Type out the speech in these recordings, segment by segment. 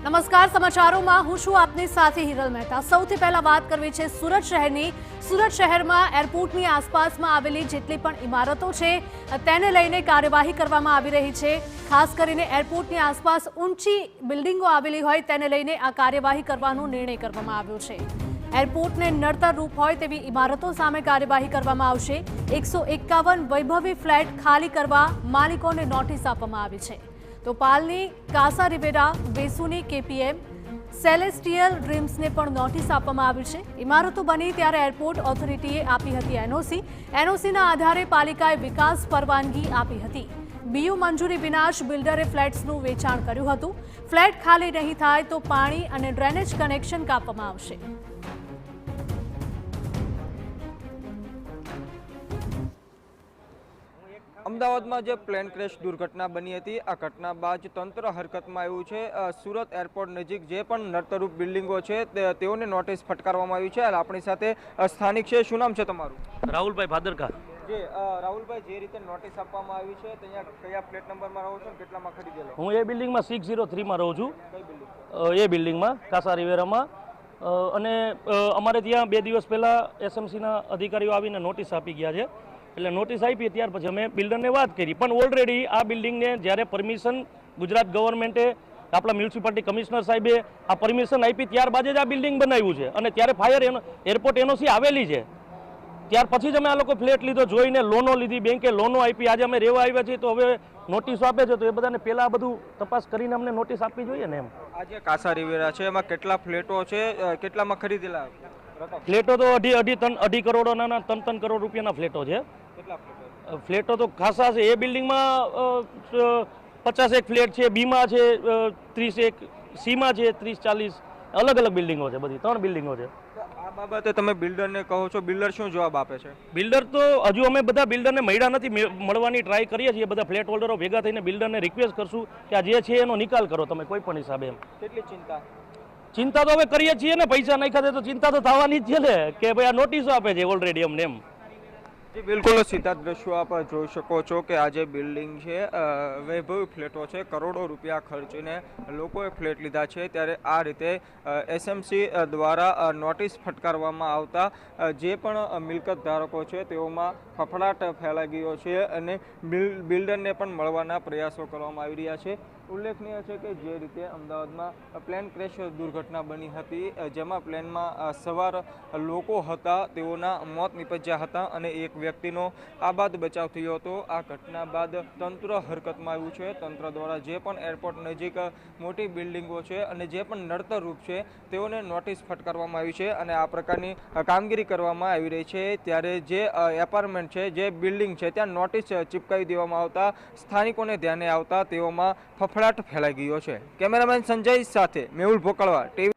નમસ્કાર, સમાચારોમાં હું છું આપની સાથે હિરલ મહેતા। સૌથી પહેલા વાત કરવી છે સુરત શહેરની। સુરત શહેરમાં એરપોર્ટની આસપાસમાં આવેલી જેટલી પણ ઇમારતો છે તેને લઈને કાર્યવાહી કરવામાં આવી રહી છે। ખાસ કરીને એરપોર્ટની આસપાસ ઊંચી બિલ્ડિંગો આવેલી હોય તેને લઈને આ કાર્યવાહી કરવાનો નિર્ણય કરવામાં આવ્યો છે। એરપોર્ટને નડતર રૂપ હોય તેવી ઇમારતો સામે કાર્યવાહી કરવામાં આવશે। 151 વૈભવી ફ્લેટ ખાલી કરવા માલિકોને નોટિસ આપવામાં આવી છે। તો પાલની, કાસા રિવેરા, વેસુની કેપીએમ, સેલેસ્ટિયલ ડ્રીમ્સને પણ નોટિસ આપવામાં આવી છે। ઇમારતો બની ત્યારે એરપોર્ટ ઓથોરિટીએ આપી હતી એનઓસી। એનઓસીના આધારે પાલિકાએ વિકાસ પરવાનગી આપી હતી। બીયુ મંજૂરી વિના જ બિલ્ડરે ફ્લેટ્સનું વેચાણ કર્યું હતું। ફ્લેટ ખાલી નહીં થાય તો પાણી અને ડ્રેનેજ કનેક્શન કાપવામાં આવશે। અમદાવાદમાં જે પ્લેન ક્રેશ દુર્ઘટના બની હતી આ ઘટના બાદ તંત્ર હરકતમાં આવ્યું છે। સુરત એરપોર્ટ નજીક જે પણ નડતરરૂપ બિલ્ડિંગો છે તેઓને નોટિસ ફટકારવામાં આવી છે। અને આપણી સાથે સ્થાનિક છે। શું નામ છે તમારું? રાહુલભાઈ ભાદરકા। જે રાહુલભાઈ, જે રીતે નોટિસ આપવામાં આવી છે ત્યાં કયા ફ્લેટ નંબરમાં રહો છો અને કેટલામાં ખરીદેલો? હું એ બિલ્ડિંગમાં 603માં રહું છું। કઈ બિલ્ડિંગ? એ બિલ્ડિંગમાં કાસા રિવેરામાં। અને અમારે ત્યાં 2 દિવસ પહેલાં એસએમસીના અધિકારીઓ આવીને નોટિસ આપી ગયા છે। એટલે નોટિસ આપી ત્યાર પછી અમે બિલ્ડરને વાત કરી, પણ ઓલરેડી આ બિલ્ડિંગને જ્યારે પરમિશન ગુજરાત ગવર્મેન્ટે, આપણા મ્યુનિસિપાલિટી કમિશનર સાહેબે આ પરમિશન આપી ત્યારબાદ જ આ બિલ્ડિંગ બનાવ્યું છે। અને ત્યારે ફાયર એરપોર્ટ એનઓસી આવેલી છે, ત્યાર પછી જ અમે આ લોકો ફ્લેટ લીધો, જોઈને લોનો લીધી, બેંકે લોનો આપી, આજે અમે રહેવા આવ્યા છીએ। તો હવે નોટિસ આપે છે તો એ બધાને પહેલાં બધું તપાસ કરીને અમને નોટિસ આપવી જોઈએ ને એમ। આજે કાસા રિવેરા છે, એમાં કેટલા ફ્લેટો છે, કેટલામાં ખરીદેલા ફ્લેટો તો અઢી કરોડના 3 કરોડ રૂપિયાના ફ્લેટો છે। કેટલા ફ્લેટો? ફ્લેટો તો ખાસા છે। એ બિલ્ડિંગમાં 50 ફ્લેટ છે, બીમાં છે 30, સીમાં છે 30-40, અલગ અલગ બિલ્ડિંગો છે, બધી 3 બિલ્ડિંગો છે। આ બાબતે તમે બિલ્ડરને કહો છો, બિલ્ડર શું જવાબ આપે છે? બિલ્ડર તો હજુ અમે બધા બિલ્ડરને મળ્યા નથી, મળવાની ટ્રાય કરીએ છીએ। બધા ફ્લેટ હોલ્ડરો ભેગા થઈને બિલ્ડરને રિક્વેસ્ટ કરશું કે આ જે છે એનો નિકાલ કરો તમે કોઈ પણ હિસાબે એમ। કેટલી ચિંતા? ચિંતા તો હવે કરીએ છીએ ને, પૈસા નાખ્યા તો ચિંતા તો થવાની જ છે ને, કે ભાઈ આ નોટિસો આપે છે ઓલરેડી અમને એમ। બિલકુલ સીધા દ્રશ્યો આપ જોઈ શકો છો કે આ જે બિલ્ડિંગ છે વૈભવી ફ્લેટો છે, કરોડો રૂપિયા ખર્ચીને લોકોએ ફ્લેટ લીધા છે। ત્યારે આ રીતે એસએમસી દ્વારા નોટિસ ફટકારવામાં આવતા જે પણ મિલકત ધારકો છે તેઓમાં ફફડાટ ફેલાઈ ગયો છે અને બિલ્ડરને પણ મળવાના પ્રયાસો કરવામાં આવી રહ્યા છે। ઉલ્લેખનીય છે કે જે રીતે અમદાવાદમાં પ્લેન ક્રેશ દુર્ઘટના બની હતી, જેમાં પ્લેનમાં સવાર લોકો હતા તેઓના મોત નીપજ્યા હતા અને એક વ્યક્તિનો આબાદ બચાવ થયો હતો। આ ઘટના બાદ તંત્ર હરકતમાં આવ્યું છે। તંત્ર દ્વારા જે પણ એરપોર્ટ નજીક મોટી બિલ્ડિંગો છે અને જે પણ નડતર રૂપ છે તેઓને નોટિસ ફટકારવામાં આવી છે અને આ પ્રકારની કામગીરી કરવામાં આવી રહી છે। ત્યારે જે એપાર્ટમેન્ટ છે, જે બિલ્ડિંગ છે ત્યાં નોટિસ ચિપકાવી દેવામાં આવતા સ્થાનિકોને ધ્યાને આવતા તેઓમાં ફફડાટ ફેલાઈ ગયો છે। કેમેરામેન સંજય સાથે મેહુલ ભોકળવા, ટીવી।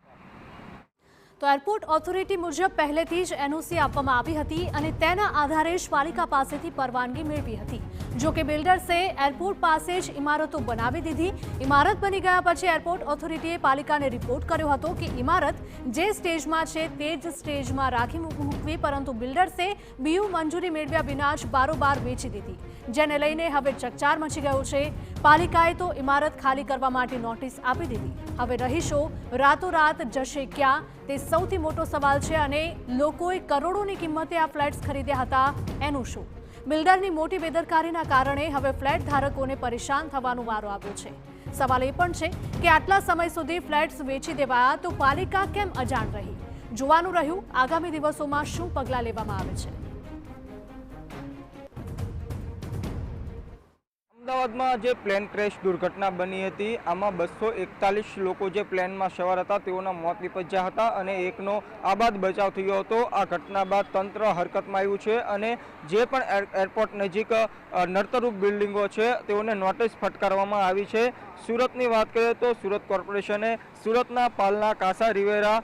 તો એરપોર્ટ ઓથોરિટી મુજબ પહેલેથી જ એનઓસી આપવામાં આવી હતી અને તેના આધારે જ પાલિકા પાસેથી પરવાનગી મેળવી હતી। જો કે બિલ્ડર્સે એરપોર્ટ પાસે જ ઇમારતો બનાવી દીધી। ઇમારત બની ગયા પછી એરપોર્ટ ઓથોરિટીએ પાલિકાને રિપોર્ટ કર્યો હતો કે ઇમારત જે સ્ટેજમાં છે તે જ સ્ટેજમાં રાખી મૂકવી, પરંતુ બિલ્ડર્સે બીયુ મંજૂરી મેળવ્યા વિના જ બારોબાર વેચી દીધી, જેને લઈને હવે ચકચાર મચી ગયો છે। પાલિકાએ તો ઇમારત ખાલી કરવા માટે નોટિસ આપી દીધી। હવે રહીશો રાતોરાત જશે ક્યાં તે સૌથી મોટો સવાલ છે અને લોકોએ કરોડોની કિંમતે આ ફ્લેટ્સ ખરીદ્યા હતા, એનું શું? બિલ્ડરની મોટી બેદરકારીના કારણે હવે ફ્લેટ ધારકોને પરેશાન થવાનો વારો આવ્યો છે। સવાલ એ પણ છે કે આટલા સમય સુધી ફ્લેટ્સ વેચી દેવાયા તો પાલિકા કેમ અજાણ રહી? જોવાનું રહ્યું આગામી દિવસોમાં શું પગલાં લેવામાં આવે છે। અમદાવાદમાં જે પ્લેન ક્રેશ દુર્ઘટના બની હતી આમાં 241 લોકો જે પ્લેનમાં સવાર હતા તેઓના મોત નીપજ્યા હતા અને એકનો આબાદ બચાવ થયો હતો। આ ઘટના બાદ તંત્ર હરકતમાં આવ્યું છે અને જે પણ એરપોર્ટ નજીક નડતરરૂપ બિલ્ડિંગો છે તેઓને નોટિસ ફટકારવામાં આવી છે। સુરતની વાત કરીએ તો સુરત કોર્પોરેશને સુરતના પાલના, કાસા રિવેરા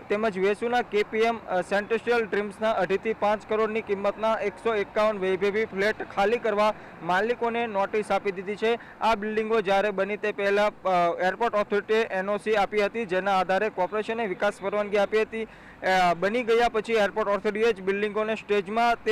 તેમજ વેસુના કેપીએમ, સેલેસ્ટિયલ ડ્રીમ્સના 2.5 થી 5 કરોડની કિંમતના 151 વૈભવી ફ્લેટ ખાલી કરવા માલિકોને નોટિસ આપી દીધી છે। આ બિલ્ડિંગો જ્યારે બની તે પહેલાં એરપોર્ટ ઓથોરિટીએ એનઓસી આપી હતી, જેના આધારે કોર્પોરેશને વિકાસ પરવાનગી આપી હતી। બની ગયા પછી એરપોર્ટ ઓથોરિટીએ જ બિલ્ડિંગોને તે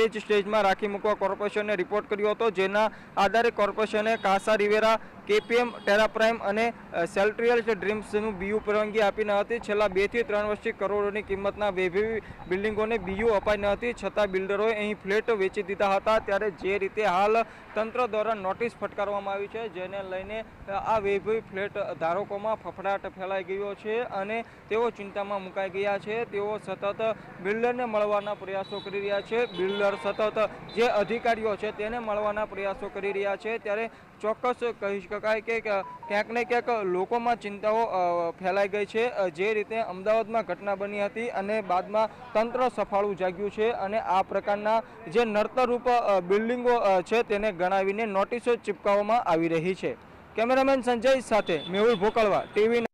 જ સ્ટેજમાં રાખી મૂકવા કોર્પોરેશનને રિપોર્ટ કર્યો હતો, જેના આધારે કોર્પોરેશને કાસા રિવેરા, કેપીએમ, ટેરાપ્રાઇમ અને સેલ્ટ્રિયલ ડ્રીમ્સનું બીયુ પરવાનગી આપી ન હતી. છેલ્લા 2 થી 3 વર્ષથી કરોડોની કિંમતના વૈભવી બિલ્ડિંગોને બીયુ અપાઈ ન હતી, છતાં બિલ્ડરોએ અહીં ફ્લેટ વેચી દીધા હતા. ત્યારે જે રીતે હાલ તંત્ર દ્વારા નોટિસ ફટકારવામાં આવી છે, જેને લઈને આ વૈભવી ફ્લેટ ધારકોમાં ફફડાટ ફેલાઈ ગયો છે અને તેઓ ચિંતામાં મુકાઈ ગયા છે. તેઓ સતત બિલ્ડરને મળવાના પ્રયાસો કરી રહ્યા છે. બિલ્ડર સતત જે અધિકારીઓ છે તેને મળવાના પ્રયાસો કરી રહ્યા છે. ત્યારે ચોક્કસ કહી શકાય કે ક્યાંક ને ક્યાંક લોકોમાં ચિંતાઓ ફેલાઈ ગઈ છે. જે રીતે અમદાવાદમાં ઘટના બની હતી અને બાદમાં તંત્ર સફાળું જાગ્યું છે અને આ પ્રકારના જે નડતરરૂપ બિલ્ડિંગો છે તેને ગણાવીને નોટિસો ચીપકાવવામાં આવી રહી છે. કેમેરામેન સંજય સાથે મેહુલ ભોકળવા, ટીવી